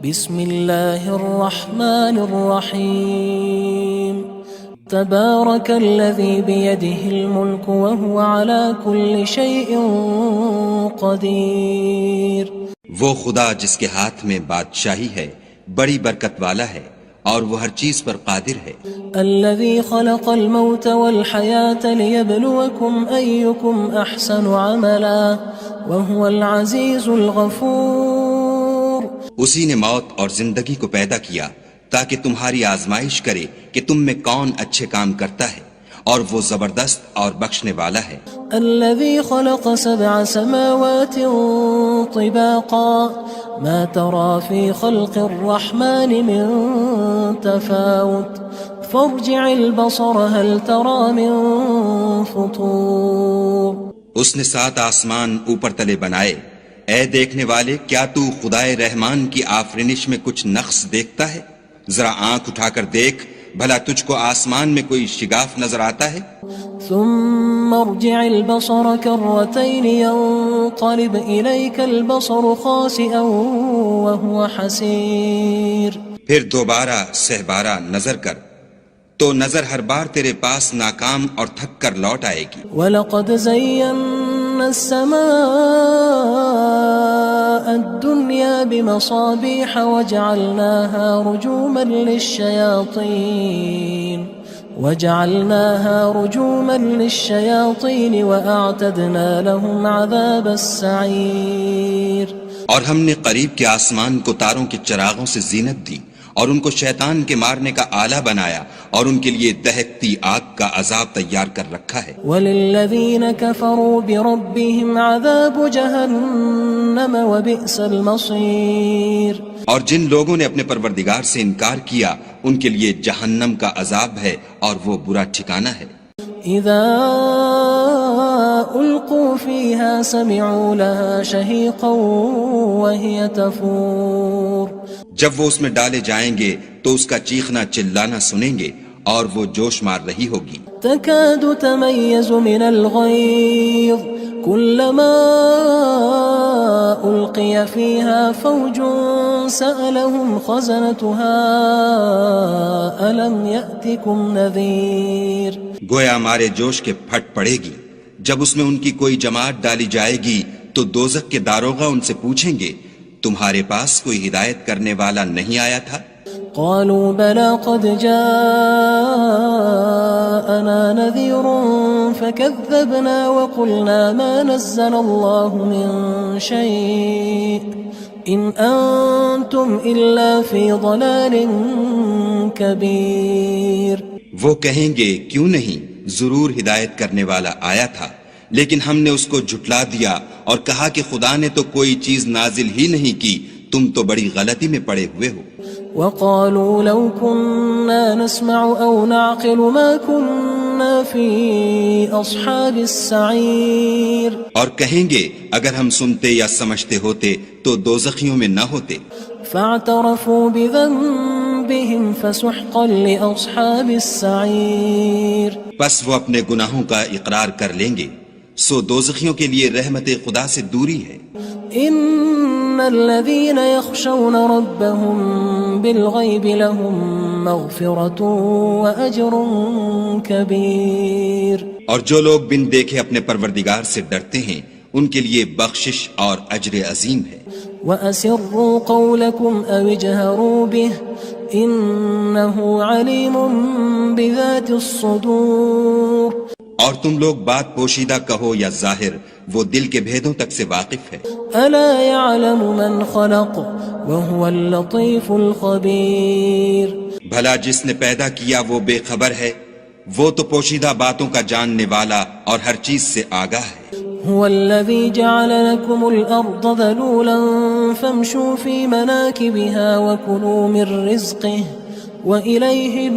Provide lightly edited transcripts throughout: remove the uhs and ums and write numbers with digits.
بسم اللہ الرحمن الرحیم تبارک الذی بیدہ الملک وہو علی کل شیء قدیر۔ وہ خدا جس کے ہاتھ میں بادشاہی ہے بڑی برکت والا ہے اور وہ ہر چیز پر قادر ہے۔ الذی خلق الموت والحیاة لیبلوکم ایکم احسن عملا وہو العزیز الغفور۔ اسی نے موت اور زندگی کو پیدا کیا تاکہ تمہاری آزمائش کرے کہ تم میں کون اچھے کام کرتا ہے، اور وہ زبردست اور بخشنے والا ہے۔ الذي خلق 7 سماوات طباقا ما ترى في خلق الرحمن من تفاوت فارجع البصر هل ترى من فطور۔ اس نے 7 آسمان اوپر تلے بنائے، اے دیکھنے والے کیا تو خدائے رحمان کی آفرینش میں کچھ نقص دیکھتا ہے؟ ذرا آنکھ اٹھا کر دیکھ، بھلا تجھ کو آسمان میں کوئی شگاف نظر آتا ہے؟ ثم ارجع البصر كرتين ينقلب إليك البصر خاسئا وهو حسير۔ پھر دوبارہ سہبارہ نظر کر تو نظر ہر بار تیرے پاس ناکام اور تھک کر لوٹ آئے گی۔ وَلَقَدْ زَيَّنَّا السَّمَاءَ الدُّنْيَا بِمَصَابِيحَ وَجَعَلْنَاهَا رُجُومًا لِلشَّيَاطِينِ وَأَعْتَدْنَا لَهُمْ عَذَابَ السَّعِيرِ۔ اور ہم نے قریب کے آسمان کو تاروں کے چراغوں سے زینت دی اور ان کو شیطان کے مارنے کا آلہ بنایا، اور ان کے لیے دہکتی آگ کا عذاب تیار کر رکھا ہے۔ وَلِلَّذِينَ كَفَرُوا بِرَبِّهِمْ عَذَابُ جَهَنَّمَ وَبِئْسَ الْمَصِيرُ۔ اور جن لوگوں نے اپنے پروردگار سے انکار کیا ان کے لیے جہنم کا عذاب ہے اور وہ برا ٹھکانہ ہے۔ اذا القوا فيها سمعوا لها شهيقا وهي تفور۔ جب وہ اس میں ڈالے جائیں گے تو اس کا چیخنا چلانا سنیں گے اور وہ جوش مار رہی ہوگی۔ تكاد تميز من الغيظ كلما ألقي فيها فوج سألهم خزنتها ألم يأتكم نذير۔ گویا مارے جوش کے پھٹ پڑے گی، جب اس میں ان کی کوئی جماعت ڈالی جائے گی تو دوزخ کے داروغہ ان سے پوچھیں گے تمہارے پاس کوئی ہدایت کرنے والا نہیں آیا تھا؟ قالوا بلى قد جاءنا نذير فكذبنا وقلنا ما نزل الله من شيء إن أنتم إلا في ضلال كبير۔ وہ کہیں گے کیوں نہیں، ضرور ہدایت کرنے والا آیا تھا، لیکن ہم نے اس کو جھٹلا دیا اور کہا کہ خدا نے تو کوئی چیز نازل ہی نہیں کی، تم تو بڑی غلطی میں پڑے ہوئے ہو۔ وقالوا لو كنا نسمع أو نعقل ما كنا في أصحاب السعير۔ اور کہیں گے اگر ہم سنتے یا سمجھتے ہوتے تو دوزخیوں میں نہ ہوتے۔ فاعترفوا بذنبهم فسحقا لأصحاب السعير۔ پس وہ اپنے گناہوں کا اقرار کر لیں گے، سو دوزخیوں کے لیے رحمت خدا سے دوری ہے۔ ان الذين يخشون ربهم بالغيب لهم مغفرة واجر كبير۔ اور جو لوگ بن دیکھے اپنے پروردگار سے ڈرتے ہیں ان کے لیے بخشش اور اجر عظیم ہے۔ وَأَسِرُّوا قَوْلَكُمْ أَوِ اجْهَرُوا بِهِ إِنَّهُ عَلِيمٌ بِذَاتِ الصُّدُورِ۔ اور تم لوگ بات پوشیدہ کہو یا ظاہر، وہ دل کے بھیدوں تک سے واقف ہے۔ أَلَا يَعْلَمُ مَنْ خَلَقَ وَهُوَ اللَّطِيفُ الْخَبِيرُ۔ بھلا جس نے پیدا کیا وہ بے خبر ہے، وہ تو پوشیدہ باتوں کا جاننے والا اور ہر چیز سے آگاہ ہے۔ هو الذي جعل لكم الأرض ذلولا فامشوا في مناكبها وكلوا من رزقه وإليه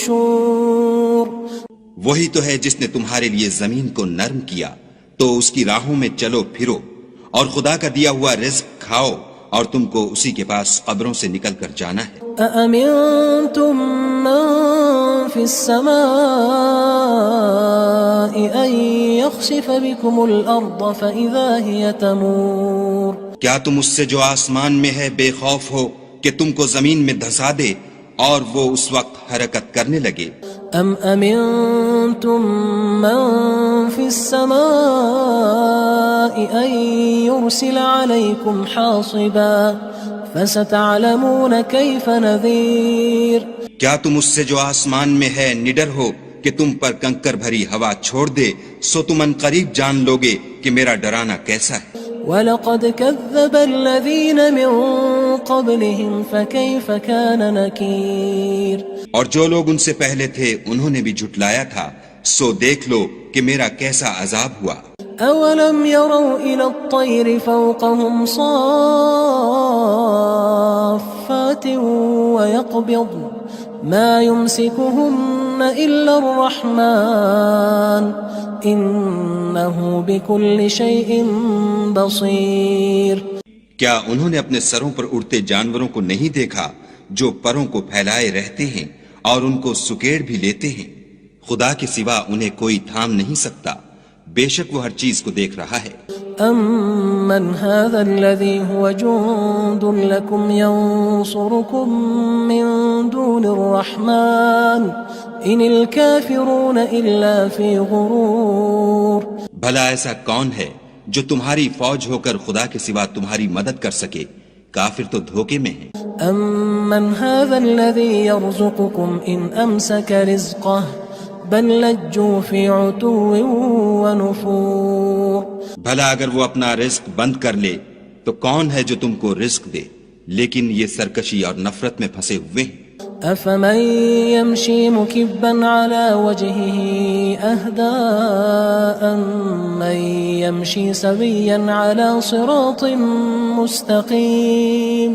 النشور۔ وہی تو ہے جس نے تمہارے لیے زمین کو نرم کیا تو اس کی راہوں میں چلو پھرو، اور خدا کا دیا ہوا رزق کھاؤ، اور تم کو اسی کے پاس قبروں سے نکل کر جانا ہے۔ أأمنتم من في السماء أن يخسف بكم الأرض فإذا هي تمور۔ کیا تم اس سے جو آسمان میں ہے بے خوف ہو کہ تم کو زمین میں دھسا دے اور وہ اس وقت حرکت کرنے لگے؟ ام امنتم من في السماء ان يرسل عليكم حاصبا فستعلمون كيف نذير کیا تم اس سے جو آسمان میں ہے نڈر ہو کہ تم پر کنکر بھری ہوا چھوڑ دے، سو تم ان قریب جان لوگے کہ میرا ڈرانا کیسا ہے۔ وَلَقَدْ كَذَّبَ الَّذِينَ مِن قَبْلِهِمْ فَكَيْفَ كَانَ نَكِيرٌ اور جو لوگ ان سے پہلے تھے انہوں نے بھی جھٹلایا تھا، سو دیکھ لو کہ میرا کیسا عذاب ہوا۔ أَوَلَمْ يَرَوْا إِلَى الطَّيْرِ فَوْقَهُمْ صَافَّاتٍ وَيَقْبِضْنَ مَا يُمْسِكُهُنَّ إِلَّا الرَّحْمَنُ إِنَّهُ بِكُلِّ شَيْءٍ بَصِيرٌ کیا انہوں نے اپنے سروں پر اڑتے جانوروں کو نہیں دیکھا جو پروں کو پھیلائے رہتے ہیں اور ان کو سکیڑ بھی لیتے ہیں؟ خدا کے سوا انہیں کوئی تھام نہیں سکتا، بے شک وہ ہر چیز کو دیکھ رہا ہے۔ أَمَّنْ هَذَا الَّذِي هُوَ جُندٌ لَكُمْ يَنصُرُكُم مِّن دُونِ الرَّحْمَنِ إِنِ الْكَافِرُونَ إِلَّا فِي غُرُورٍ بھلا ایسا کون ہے جو تمہاری فوج ہو کر خدا کے سوا تمہاری مدد کر سکے؟ کافر تو دھوکے میں ہیں۔ أَمَّنْ هَذَا الَّذِي يَرْزُقُكُمْ إِنْ أَمْسَكَ رِزْقَهُ بَلْ لَجُّوا فِي عُتُوٍّ وَنُفُورٍ بھلا اگر وہ اپنا رزق بند کر لے تو کون ہے جو تم کو رزق دے؟ لیکن یہ سرکشی اور نفرت میں پھنسے ہوئے ہیں۔ أَفَمَن يَمْشِي مُكِبًّا عَلَى وَجْهِهِ أَهْدَىٰ أَمَّن يَمْشِي سَوِيًّا عَلَى صِرَاطٍ مُّسْتَقِيمٍ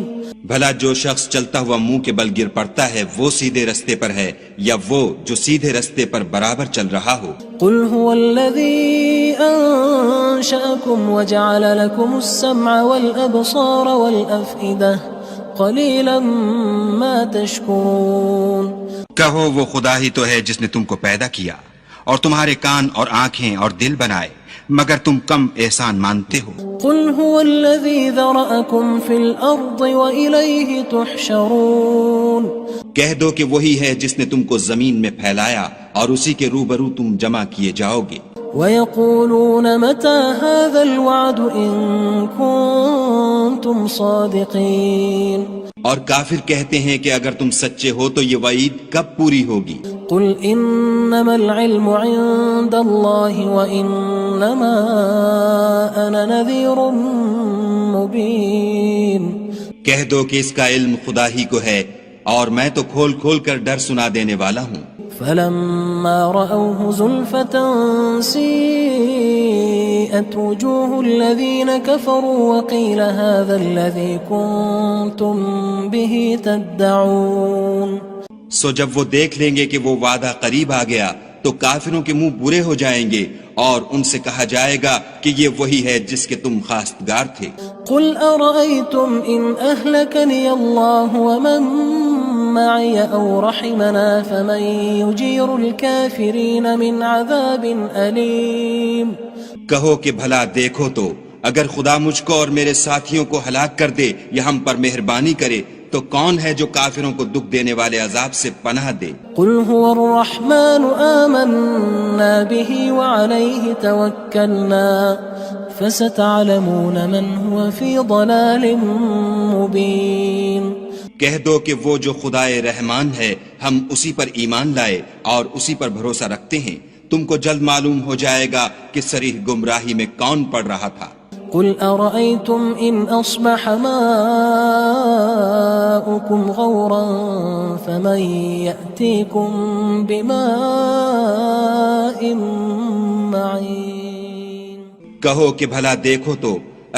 بھلا جو شخص چلتا ہوا منہ کے بل گر پڑتا ہے وہ سیدھے رستے پر ہے یا وہ جو سیدھے رستے پر برابر چل رہا ہو؟ قُلْ هُوَ الَّذِي أَنشَأَكُمْ وَجَعَلَ لَكُمُ السَّمْعَ وَالْأَبْصَارَ وَالْأَفْئِدَةَ قَلِيلًا مَا تَشْكُرُونَ کہو وہ خدا ہی تو ہے جس نے تم کو پیدا کیا اور تمہارے کان اور آنکھیں اور دل بنائے، مگر تم کم احسان مانتے ہو۔ قُلْ هُوَ الَّذِي ذَرَأَكُمْ فِي الْأَرْضِ وَإِلَيْهِ تُحْشَرُونَ کہہ دو کہ وہی ہے جس نے تم کو زمین میں پھیلایا اور اسی کے روبرو تم جمع کیے جاؤ گے۔ وَيَقُولُونَ مَتَى هَذَا الْوَعْدُ إِن كُنتُمْ صَادِقِينَ اور کافر کہتے ہیں کہ اگر تم سچے ہو تو یہ وعید کب پوری ہوگی؟ قُلْ إِنَّمَا الْعِلْمُ عِندَ اللَّهِ وَإِنَّمَا أَنَا نَذِيرٌ مُّبِينٌ کہہ دو کہ اس کا علم خدا ہی کو ہے اور میں تو کھول کھول کر ڈر سنا دینے والا ہوں۔ فَلَمَّا رَأَوْهُ زُلْفَةً سِيئَتْ وُجُوهُ الَّذِينَ كَفَرُوا وَقِيلَ هَذَا الَّذِي كُنتُم بِهِ تَدَّعُونَ سو جب وہ دیکھ لیں گے کہ وہ وعدہ قریب آ گیا تو کافروں کے منہ برے ہو جائیں گے اور ان سے کہا جائے گا کہ یہ وہی ہے جس کے تم خواستگار تھے۔ قُلْ أَرَأَيْتُمْ إِنْ أَهْلَكَنِيَ اللَّهُ وَمَن مَّعِيَ أَوْ رَحِمَنَا فَمَن يُجِيرُ الْكَافِرِينَ مِنْ عَذَابٍ أَلِيمٍ کہو کہ بھلا دیکھو تو اگر خدا مجھ کو اور میرے ساتھیوں کو ہلاک کر دے یا ہم پر مہربانی کرے تو کون ہے جو کافروں کو دکھ دینے والے عذاب سے پناہ دے؟ قُلْ هُوَ الرَّحْمَنُ آمَنَّا بِهِ وَعَلَيْهِ تَوَكَّلْنَا فَسَتَعْلَمُونَ مَنْ هُوَ فِي ضَلَالٍ مُّبِينٍ کہہ دو کہ وہ جو خدائے رحمان ہے ہم اسی پر ایمان لائے اور اسی پر بھروسہ رکھتے ہیں، تم کو جلد معلوم ہو جائے گا کہ صریح گمراہی میں کون پڑ رہا تھا۔ قُلْ أَرَأَيْتُمْ إِنْ أَصْبَحَ مَاؤُكُمْ غَوْرًا فَمَن يَأْتِيكُم بِمَاءٍ مَّعِينٍ کہو کہ بھلا دیکھو تو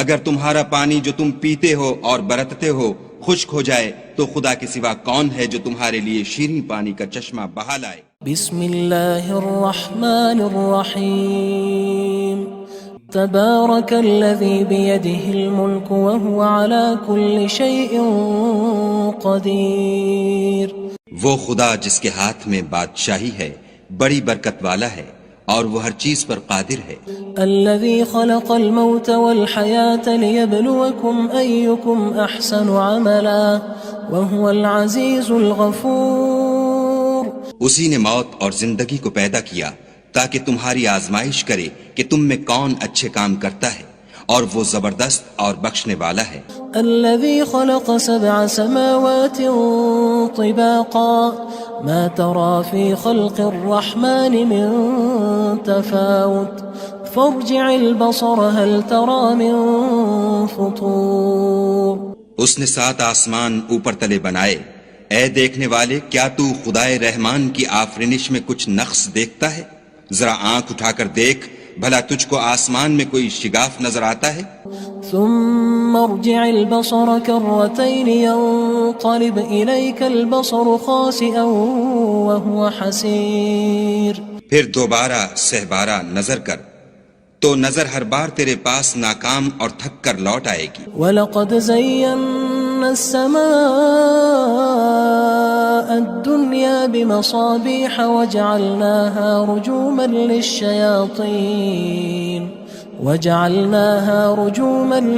اگر تمہارا پانی جو تم پیتے ہو اور برتتے ہو خشک ہو جائے تو خدا کے سوا کون ہے جو تمہارے لیے شیریں پانی کا چشمہ بہا لائے؟ بسم اللہ الرحمن الرحیم تبارک الذی بیدہ الملک وهو على كل شیء قدیر وہ خدا جس کے ہاتھ میں بادشاہی ہے بڑی برکت والا ہے اور وہ ہر چیز پر قادر ہے۔ الذي خلق الموت والحياة ليبلوكم أيكم أحسن عملا وهو العزيز الغفور۔ اسی نے موت اور زندگی کو پیدا کیا تاکہ تمہاری آزمائش کرے کہ تم میں کون اچھے کام کرتا ہے، اور وہ زبردست اور بخشنے والا ہے۔ الذي خلق 7 سماوات طباقا ما ترى في خلق الرحمن من تفاوت فارجع البصر هل ترى من فطور۔ اس نے 7 آسمان اوپر تلے بنائے، اے دیکھنے والے کیا تو خدائے رحمان کی آفرینش میں کچھ نقص دیکھتا ہے؟ ذرا آنکھ اٹھا کر دیکھ، بھلا تجھ کو آسمان میں کوئی شگاف نظر آتا ہے؟ ثم ارجع البصر كرتين ينقلب إليك البصر خاسئا وهو حسير۔ پھر دوبارہ سہبارہ نظر کر تو نظر ہر بار تیرے پاس ناکام اور تھک کر لوٹ آئے گی۔ وَلَقَدْ زَيَّنَّا السَّمَاءَ الدُّنْيَا بِمَصَابِيحَ وَجَعَلْنَاهَا رُجُومًا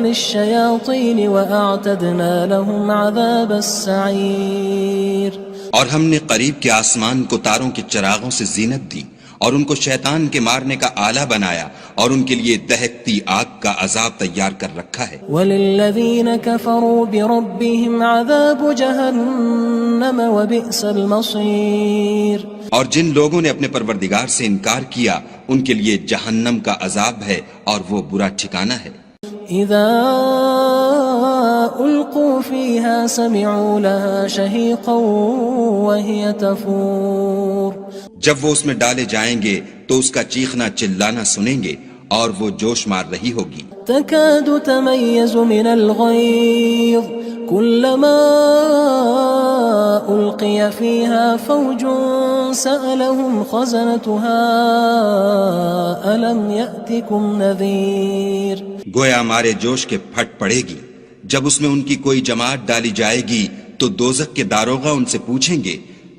لِلشَّيَاطِينِ وَأَعْتَدْنَا لَهُمْ عَذَابَ السَّعِيرِ۔ اور ہم نے قریب کے آسمان کو تاروں کے چراغوں سے زینت دی، اور ان کو شیطان کے مارنے کا آلہ بنایا، اور ان کے لیے دہکتی آگ کا عذاب تیار کر رکھا ہے۔ وَلِلَّذِينَ كَفَرُوا بِرَبِّهِمْ عَذَابُ جَهَنَّمَ وَبِئْسَ الْمَصِيرُ۔ اور جن لوگوں نے اپنے پروردگار سے انکار کیا ان کے لیے جہنم کا عذاب ہے، اور وہ برا ٹھکانہ ہے۔ اذا القوا فيها سمعوا لها شهيقا وهي تفور۔ جب وہ اس میں ڈالے جائیں گے تو اس کا چیخنا چلانا سنیں گے، اور وہ جوش مار رہی ہوگی۔ تكاد تميز من الغيظ كلما ألقي فيها فوج سألهم خزنتها ألم يأتكم نذير۔ گویا مارے جوش کے پھٹ پڑے گی، جب اس میں ان کی کوئی جماعت ڈالی جائے گی تو دوزخ کے داروغہ ان سے پوچھیں گے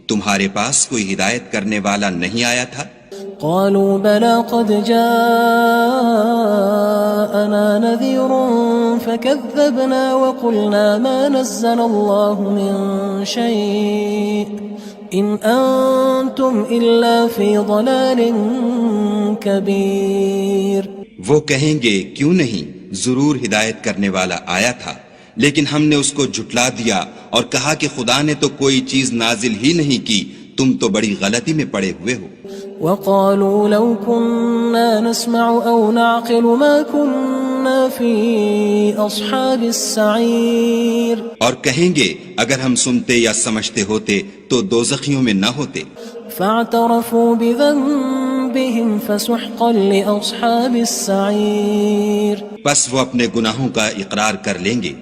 تمہارے پاس کوئی ہدایت کرنے والا نہیں آیا تھا؟ قالوا بلى قد جاءنا نذير فكذبنا وقلنا ما نزل الله من شيء إن أنتم إلا في ضلال كبير۔ وہ کہیں گے کیوں نہیں، ضرور ہدایت کرنے والا آیا تھا، لیکن ہم نے اس کو جھٹلا دیا اور کہا کہ خدا نے تو کوئی چیز نازل ہی نہیں کی، تم تو بڑی غلطی میں پڑے ہوئے ہو۔ وقالوا لو كنا نسمع أو نعقل ما كنا في أصحاب السعير۔ اور کہیں گے اگر ہم سنتے یا سمجھتے ہوتے تو دوزخیوں میں نہ ہوتے۔ فاعترفوا بذنبهم فسحقا لأصحاب السعير۔ بس وہ اپنے گناہوں کا اقرار کر لیں گے،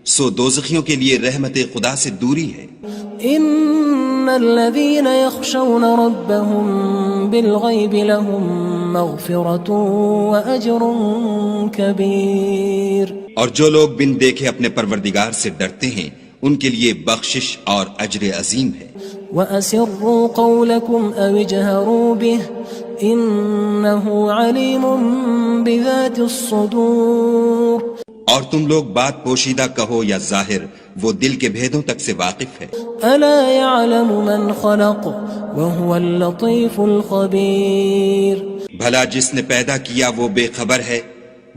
سو دوزخیوں کے لیے رحمت خدا سے دوری ہے۔ ان الذين يخشون ربهم بالغيب لهم مغفرة واجر كبير۔ اور جو لوگ بن دیکھے اپنے پروردگار سے ڈرتے ہیں ان کے لیے بخشش اور اجر عظیم ہے۔ واسروا قولكم او اجهروا به انه عليم بذات الصدور۔ اور تم لوگ بات پوشیدہ کہو یا ظاہر، وہ دل کے بھیدوں تک سے واقف ہے۔ الا يعلم من خلق وهو اللطيف الخبير۔ بھلا جس نے پیدا کیا وہ بے خبر ہے،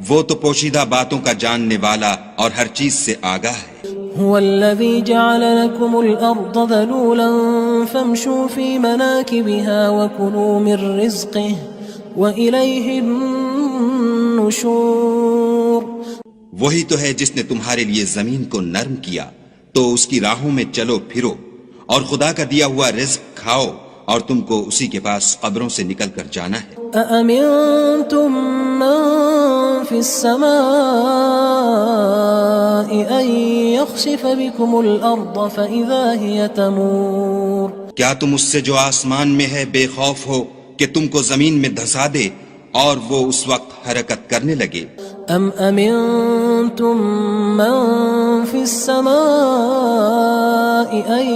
وہ تو پوشیدہ باتوں کا جاننے والا اور ہر چیز سے آگاہ ہے۔ هو الذي جعل لكم الأرض ذلولا فامشوا في مناكبها وكلوا من رزقه وإليه النشور۔ وہی تو ہے جس نے تمہارے لیے زمین کو نرم کیا تو اس کی راہوں میں چلو پھرو، اور خدا کا دیا ہوا رزق کھاؤ، اور تم کو اسی کے پاس قبروں سے نکل کر جانا ہے۔ أأمنتم من في السماء أن يخسف بكم الأرض فإذا هي تمور۔ کیا تم اس سے جو آسمان میں ہے بے خوف ہو کہ تم کو زمین میں دھسا دے اور وہ اس وقت حرکت کرنے لگے؟ ام امنتم من في السماء ان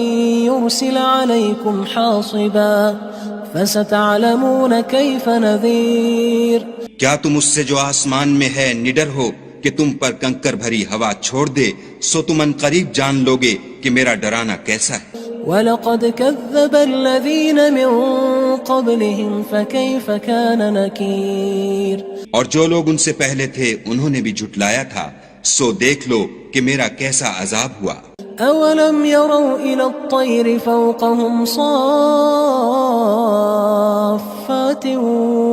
يرسل عليكم حاصبا فستعلمون كيف نذير کیا تم اس سے جو آسمان میں ہے نڈر ہو کہ تم پر کنکر بھری ہوا چھوڑ دے، سو تم ان قریب جان لوگے کہ میرا ڈرانا کیسا ہے۔ وَلَقَدْ كَذَّبَ الَّذِينَ مِن قَبْلِهِمْ فَكَيْفَ كَانَ نَكِيرٌ اور جو لوگ ان سے پہلے تھے انہوں نے بھی جھٹلایا تھا، سو دیکھ لو کہ میرا کیسا عذاب ہوا۔ أَوَلَمْ يَرَوْا إِلَى الطَّيْرِ فَوْقَهُمْ صَافَّاتٍ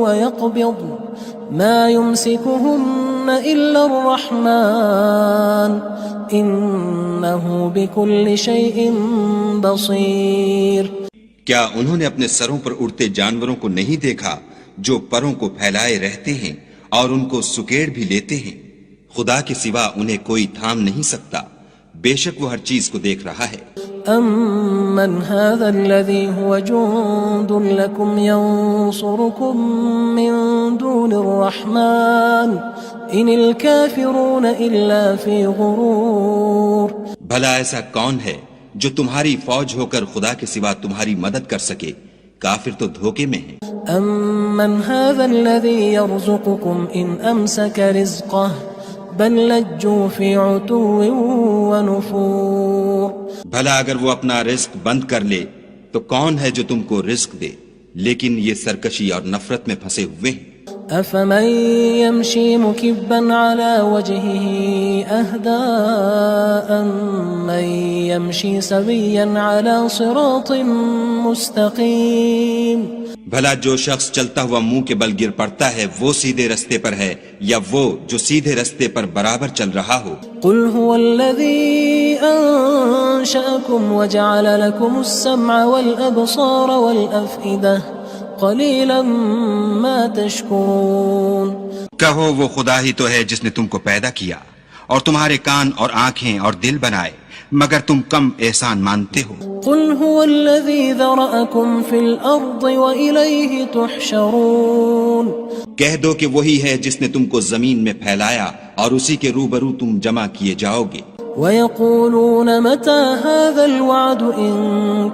وَيَقْبِضْنَ مَا يُمْسِكُهُنَّ إِلَّا الرَّحْمَنُ إِنَّهُ بِكُلِّ شَيْءٍ بَصِيرٌ کیا انہوں نے اپنے سروں پر اڑتے جانوروں کو نہیں دیکھا جو پروں کو پھیلائے رہتے ہیں اور ان کو سکیڑ بھی لیتے ہیں؟ خدا کے سوا انہیں کوئی تھام نہیں سکتا، بے شک وہ ہر چیز کو دیکھ رہا ہے۔ أَمَّنْ هَذَا الَّذِي هُوَ جُندٌ لَكُمْ يَنصُرُكُم مِّن دُونِ الرَّحْمَنِ إِنِ الْكَافِرُونَ إِلَّا فِي غُرُورٍ بھلا ایسا کون ہے جو تمہاری فوج ہو کر خدا کے سوا تمہاری مدد کر سکے؟ کافر تو دھوکے میں ہیں۔ أَمَّنْ هَذَا الَّذِي يَرْزُقُكُمْ إِنْ أَمْسَكَ رِزْقَهُ بَلْ لَجُّوا فِي عُتُوٍّ وَنُفُورٍ بھلا اگر وہ اپنا رزق بند کر لے تو کون ہے جو تم کو رزق دے؟ لیکن یہ سرکشی اور نفرت میں پھنسے ہوئے ہیں۔ أَفَمَن يَمْشِي مُكِبًّا عَلَى وَجْهِهِ أَهْدَىٰ أَمَّن يَمْشِي سَوِيًّا عَلَى صِرَاطٍ مُّسْتَقِيمٍ بھلا جو شخص چلتا ہوا منہ کے بل گر پڑتا ہے وہ سیدھے رستے پر ہے یا وہ جو سیدھے رستے پر برابر چل رہا ہو؟ قُلْ هُوَ الَّذِي أَنشَأَكُمْ وَجَعَلَ لَكُمُ السَّمْعَ وَالْأَبْصَارَ وَالْأَفْئِدَةَ قَلِيلًا مَا تَشْكُرُونَ کہو وہ خدا ہی تو ہے جس نے تم کو پیدا کیا اور تمہارے کان اور آنکھیں اور دل بنائے، مگر تم کم احسان مانتے ہو۔ قُلْ هُوَ الَّذِي ذَرَأَكُمْ فِي الْأَرْضِ وَإِلَيْهِ تُحْشَرُونَ کہہ دو کہ وہی ہے جس نے تم کو زمین میں پھیلایا اور اسی کے روبرو تم جمع کیے جاؤ گے۔ وَيَقُولُونَ مَتَى هَذَا الْوَعْدُ إِن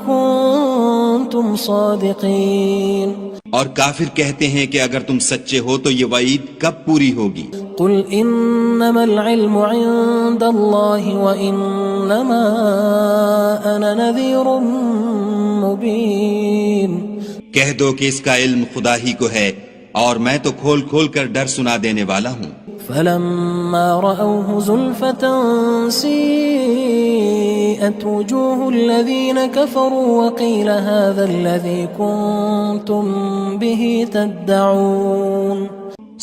كُنتُمْ صَادِقِينَ اور کافر کہتے ہیں کہ اگر تم سچے ہو تو یہ وعید کب پوری ہوگی؟ قُلْ إِنَّمَا الْعِلْمُ عِندَ اللَّهِ وَإِنَّمَا أَنَا نَذِيرٌ مُّبِينٌ کہہ دو کہ اس کا علم خدا ہی کو ہے اور میں تو کھول کھول کر ڈر سنا دینے والا ہوں۔ فَلَمَّا رَأَوْهُ زُلْفَةً سِيئَتْ وُجُوهُ الَّذِينَ كَفَرُوا وَقِيلَ هَذَا الَّذِي كُنتُم بِهِ تَدَّعُونَ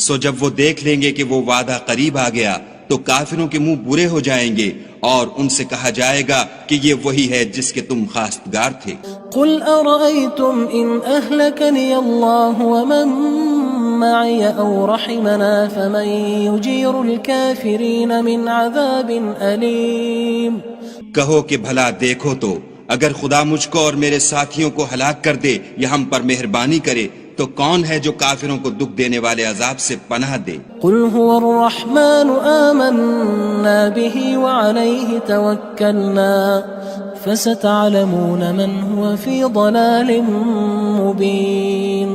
سو جب وہ دیکھ لیں گے کہ وہ وعدہ قریب آ گیا تو کافروں کے منہ برے ہو جائیں گے اور ان سے کہا جائے گا کہ یہ وہی ہے جس کے تم خواستگار تھے۔ قُلْ أَرَأَيْتُمْ إِنْ أَهْلَكَنِيَ اللَّهُ وَمَن مَّعِيَ أَوْ رَحِمَنَا فَمَن يُجِيرُ الْكَافِرِينَ مِنْ عَذَابٍ أَلِيمٍ کہو کہ بھلا دیکھو تو اگر خدا مجھ کو اور میرے ساتھیوں کو ہلاک کر دے یا ہم پر مہربانی کرے تو کون ہے جو کافروں کو دکھ دینے والے عذاب سے پناہ دے؟ قُلْ هُوَ الرَّحْمَنُ آمَنَّا بِهِ وَعَلَيْهِ تَوَكَّلْنَا فَسَتَعْلَمُونَ مَنْ هُوَ فِي ضَلَالٍ مُّبِينٍ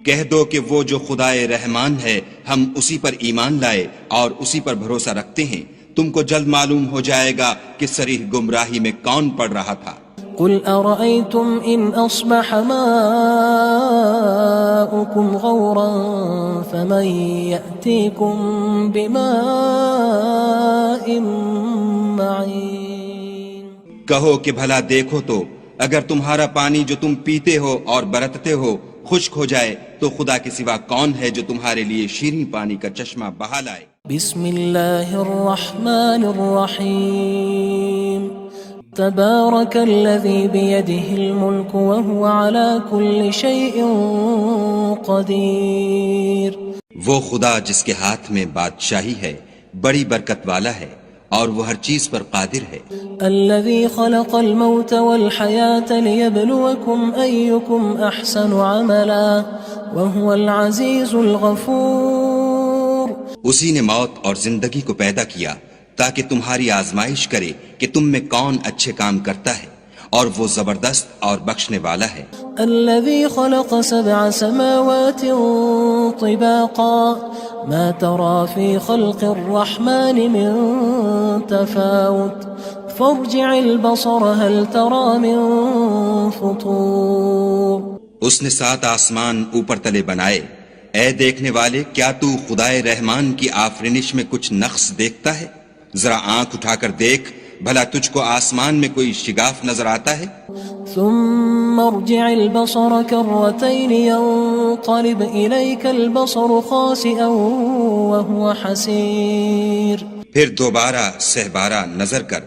کہہ دو کہ وہ جو خدائے رحمان ہے ہم اسی پر ایمان لائے اور اسی پر بھروسہ رکھتے ہیں، تم کو جلد معلوم ہو جائے گا کہ صریح گمراہی میں کون پڑ رہا تھا۔ قُلْ أَرَأَيْتُمْ إِنْ أَصْبَحَ مَاؤُكُمْ غَوْرًا فَمَن يَأْتِيكُم بِمَاءٍ مَّعِينٍ کہو کہ بھلا دیکھو تو اگر تمہارا پانی جو تم پیتے ہو اور برتتے ہو خشک ہو جائے تو خدا کے سوا کون ہے جو تمہارے لیے شیریں پانی کا چشمہ بہا لائے؟ بسم اللہ الرحمن الرحیم تبارک الذی بیدہ الملک وهو على كل شیء قدیر وہ خدا جس کے ہاتھ میں بادشاہی ہے بڑی برکت والا ہے اور وہ ہر چیز پر قادر ہے۔ الذي خلق الموت والحياة ليبلوكم أيكم أحسن عملا وهو العزيز الغفور اسی نے موت اور زندگی کو پیدا کیا تاکہ تمہاری آزمائش کرے کہ تم میں کون اچھے کام کرتا ہے، اور وہ زبردست اور بخشنے والا ہے۔ الذي خلق 7 سماوات طباقا ما ترى في خلق الرحمن من تفاوت فارجع البصر هل ترى من فطور۔ اس نے 7 آسمان اوپر تلے بنائے، اے دیکھنے والے کیا تو خدائے رحمان کی آفرینش میں کچھ نقص دیکھتا ہے؟ ذرا آنکھ اٹھا کر دیکھ، بھلا تجھ کو آسمان میں کوئی شگاف نظر آتا ہے؟ ثم ارجع البصر كرتين ينقلب إليك البصر خاسئا وهو حسير۔ پھر دوبارہ سہبارہ نظر کر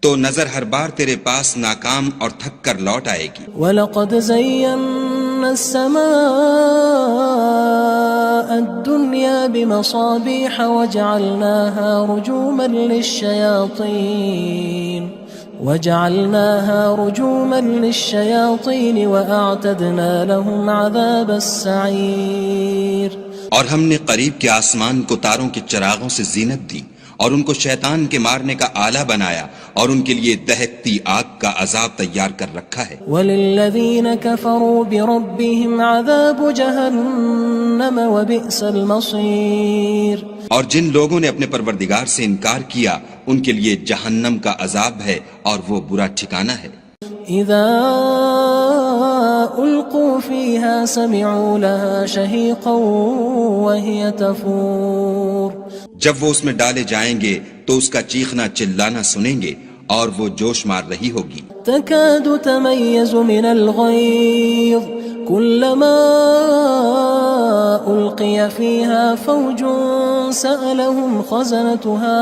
تو نظر ہر بار تیرے پاس ناکام اور تھک کر لوٹ آئے گی۔ وَلَقَدْ زَيَّنَّا السَّمَاءَ الدُّنْيَا بِمَصَابِيحَ وَجَعَلْنَاهَا رُجُومًا لِلشَّيَاطِينِ وَأَعْتَدْنَا لَهُمْ عَذَابَ السَّعِيرِ۔ اور ہم نے قریب کے آسمان کو تاروں کے چراغوں سے زینت دی اور ان کو شیطان کے مارنے کا آلہ بنایا اور ان کے لیے دہکتی آگ کا عذاب تیار کر رکھا ہے۔ وَلِلَّذِينَ كَفَرُوا بِرَبِّهِمْ عَذَابُ جَهَنَّمَ وَبِئْسَ الْمَصِيرُ۔ اور جن لوگوں نے اپنے پروردگار سے انکار کیا ان کے لیے جہنم کا عذاب ہے اور وہ برا ٹھکانہ ہے۔ اذا القوا فيها سمعوا لها شهيقا وهي تفور۔ جب وہ اس میں ڈالے جائیں گے تو اس کا چیخنا چلانا سنیں گے اور وہ جوش مار رہی ہوگی۔ تكاد تميز من الغيظ كلما ألقي فيها فوج سألهم خزنتها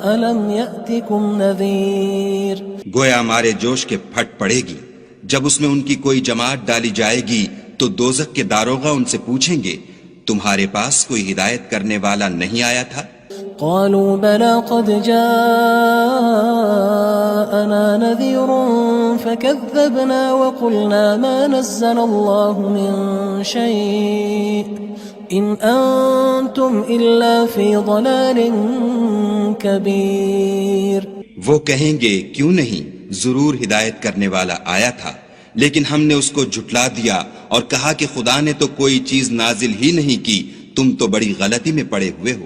ألم يأتكم نذير۔ گویا مارے جوش کے پھٹ پڑے گی جب اس میں ان کی کوئی جماعت ڈالی جائے گی تو دوزخ کے داروغہ ان سے پوچھیں گے تمہارے پاس کوئی ہدایت کرنے والا نہیں آیا تھا؟ قالوا بلى قد جاءنا نذير فكذبنا وقلنا ما نزل الله من شيء إن أنتم إلا في ضلال كبير۔ وہ کہیں گے کیوں نہیں، ضرور ہدایت کرنے والا آیا تھا، لیکن ہم نے اس کو جھٹلا دیا اور کہا کہ خدا نے تو کوئی چیز نازل ہی نہیں کی، تم تو بڑی غلطی میں پڑے ہوئے ہو۔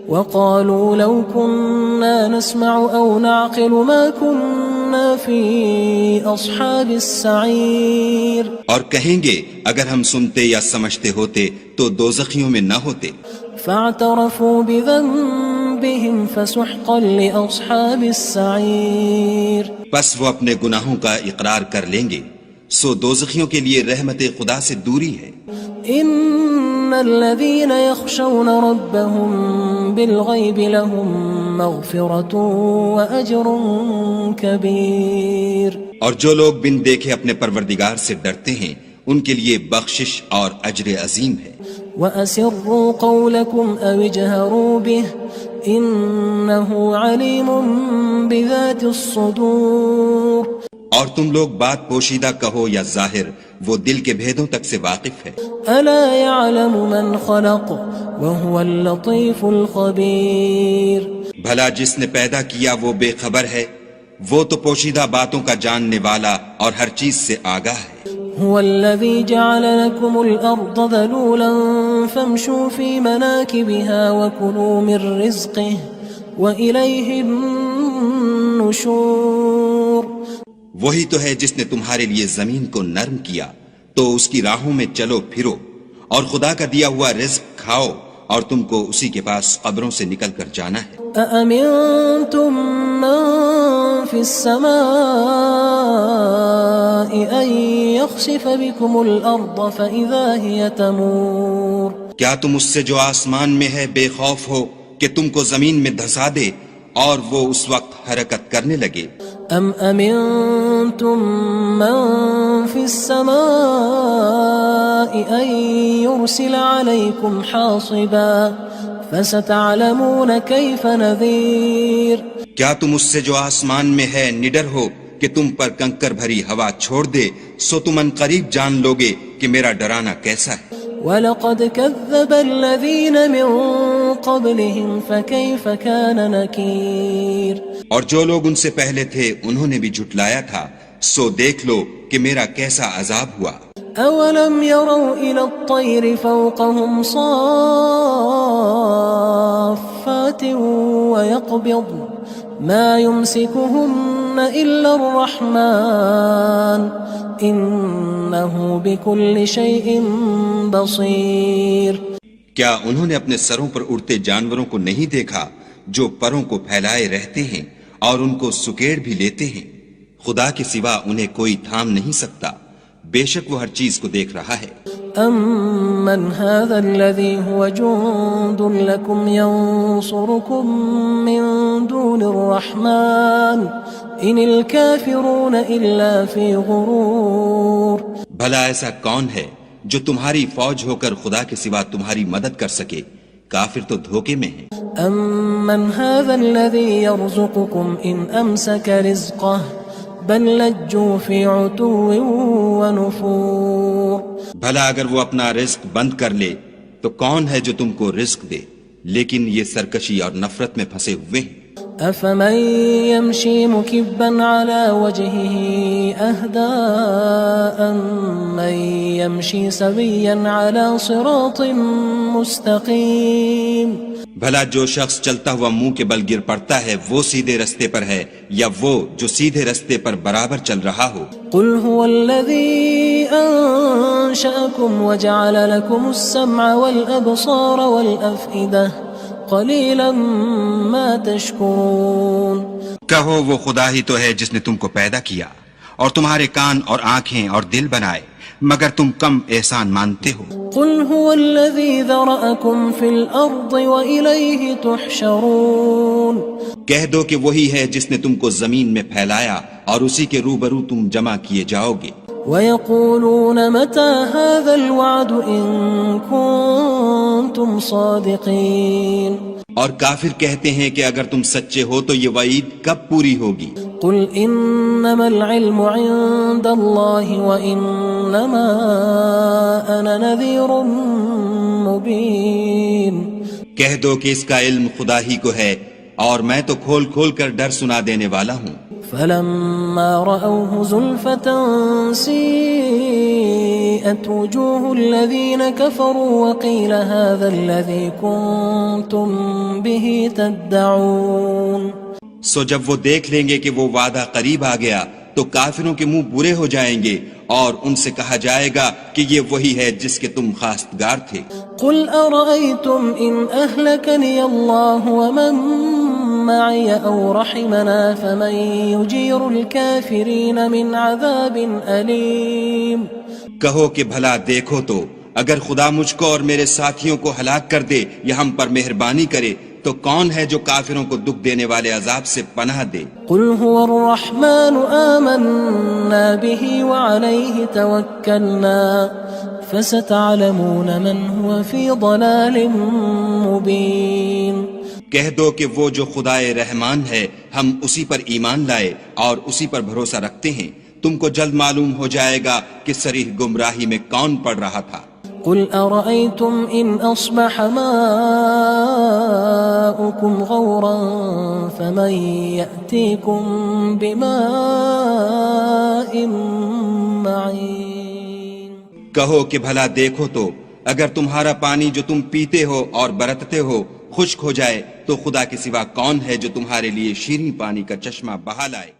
وقالوا لو كنا نسمع أو نعقل ما كنا في أصحاب السعير۔ اور کہیں گے اگر ہم سنتے یا سمجھتے ہوتے تو دوزخیوں میں نہ ہوتے۔ فاعترفوا بذنبهم فسحقا لأصحاب السعير۔ پس وہ اپنے گناہوں کا اقرار کر لیں گے، سو دوزخیوں کے لیے رحمت خدا سے دوری ہے۔ ان الذين يخشون ربهم بالغيب لهم مغفرة واجر كبير۔ اور جو لوگ بن دیکھے اپنے پروردگار سے ڈرتے ہیں ان کے لیے بخشش اور اجر عظیم ہے۔ واسروا قولكم او اجهروا به انه عليم بذات الصدور۔ اور تم لوگ بات پوشیدہ کہو یا ظاہر، وہ دل کے بھیدوں تک سے واقف ہے۔ الا يعلم من خلق وهو اللطيف الخبير۔ بھلا جس نے پیدا کیا وہ بے خبر ہے، وہ تو پوشیدہ باتوں کا جاننے والا اور ہر چیز سے آگاہ ہے۔ هو الذي جعل لكم الأرض ذلولا فامشوا في مناكبها وكلوا من رزقه وإليه النشور۔ وہی تو ہے جس نے تمہارے لیے زمین کو نرم کیا تو اس کی راہوں میں چلو پھرو اور خدا کا دیا ہوا رزق کھاؤ اور تم کو اسی کے پاس قبروں سے نکل کر جانا ہے۔ أأمنتم من في السماء أن يخسف بكم الأرض فإذا هي تمور۔ کیا تم اس سے جو آسمان میں ہے بے خوف ہو کہ تم کو زمین میں دھسا دے اور وہ اس وقت حرکت کرنے لگے؟ ام امنتم من في السماء ان يرسل عليكم حاصبا فستعلمون كيف نذير۔ کیا تم اس سے جو آسمان میں ہے نڈر ہو کہ تم پر کنکر بھری ہوا چھوڑ دے، سو تم ان قریب جان لوگے کہ میرا ڈرانا کیسا ہے۔ وَلَقَدْ كَذَّبَ الَّذِينَ مِن قبلهم فكيف كان نكير اور جو لوگ ان سے پہلے تھے انہوں نے بھی جھٹلایا تھا، سو دیکھ لو کہ میرا کیسا عذاب ہوا۔ أولم يروا إلى الطير فوقهم صافات ويقبض ما يمسكهن إلا الرحمن إنه بكل شيء بصير۔ کیا انہوں نے اپنے سروں پر اڑتے جانوروں کو نہیں دیکھا جو پروں کو پھیلائے رہتے ہیں اور ان کو سکیڑ بھی لیتے ہیں؟ خدا کے سوا انہیں کوئی تھام نہیں سکتا، بے شک وہ ہر چیز کو دیکھ رہا ہے۔ أَمَّنْ هَذَا الَّذِي هُوَ جُندٌ لَكُمْ يَنصُرُكُم مِّن دُونِ الرَّحْمَٰنِ إِنِ الْكَافِرُونَ إِلَّا فِي غُرُورٍ۔ بھلا ایسا کون ہے جو تمہاری فوج ہو کر خدا کے سوا تمہاری مدد کر سکے؟ کافر تو دھوکے میں ہیں۔ أَمَّنْ هَذَا الَّذِي يَرْزُقُكُمْ إِنْ أَمْسَكَ رِزْقَهُ بل لجوا فی عتو ونفور۔ بھلا اگر وہ اپنا رزق بند کر لے تو کون ہے جو تم کو رزق دے، لیکن یہ سرکشی اور نفرت میں پھنسے ہوئے ہیں۔ افمن يمشي مكبا على وجهه اهدى أمن يمشي سويا على صراط مستقيم۔ بھلا جو شخص چلتا ہوا منہ کے بل گر پڑتا ہے وہ سیدھے رستے پر ہے یا وہ جو سیدھے رستے پر برابر چل رہا ہو؟ قل هو الذي أنشأكم وجعل لكم السمع والأبصار والأفئدة قلیلا ما تشکرون۔ کہو وہ خدا ہی تو ہے جس نے تم کو پیدا کیا اور تمہارے کان اور آنکھیں اور دل بنائے، مگر تم کم احسان مانتے ہو۔ قل هو الذی ذرأکم فی الارض وإلیہ تحشرون۔ کہہ دو کہ وہی ہے جس نے تم کو زمین میں پھیلایا اور اسی کے روبرو تم جمع کیے جاؤ گے۔ وَيَقُولُونَ مَتَى هَذَا الْوَعْدُ إِن كُنتُمْ صَادِقِينَ۔ اور کافر کہتے ہیں کہ اگر تم سچے ہو تو یہ وعید کب پوری ہوگی؟ قُلْ إِنَّمَا الْعِلْمُ عِندَ اللَّهِ وَإِنَّمَا أَنَا نَذِيرٌ مُبِينٌ۔ کہہ دو کہ اس کا علم خدا ہی کو ہے اور میں تو کھول کھول کر ڈر سنا دینے والا ہوں۔ فلما رأوه زلفة سيئت وجوه الذين كفروا وقيل هذا الذي كنتم به تدعون۔ سو جب وہ دیکھ لیں گے کہ وہ وعدہ قریب آ گیا تو کافروں کے منہ برے ہو جائیں گے اور ان سے کہا جائے گا کہ یہ وہی ہے جس کے تم خواستگار تھے۔ قل أرأيتم إن أهلكني الله ومن معي أو رحمنا فمن يجير الكافرين من عذاب أليم۔ کہو کہ بھلا دیکھو تو اگر خدا مجھ کو اور میرے ساتھیوں کو ہلاک کر دے یا ہم پر مہربانی کرے تو کون ہے جو کافروں کو دکھ دینے والے عذاب سے پناہ دے؟ قل هو الرحمن آمنا به وعليه توكلنا فستعلمون من هو في ضلال مبين۔ کہہ دو کہ وہ جو خدائے رحمان ہے ہم اسی پر ایمان لائے اور اسی پر بھروسہ رکھتے ہیں، تم کو جلد معلوم ہو جائے گا کہ صریح گمراہی میں کون پڑ رہا تھا۔ قل أرأيتم إن أصبح ماؤكم غورا فمن يأتيكم بماء معين۔ کہو کہ بھلا دیکھو تو اگر تمہارا پانی جو تم پیتے ہو اور برتتے ہو خشک ہو جائے تو خدا کے سوا کون ہے جو تمہارے لیے شیریں پانی کا چشمہ بہا لائے؟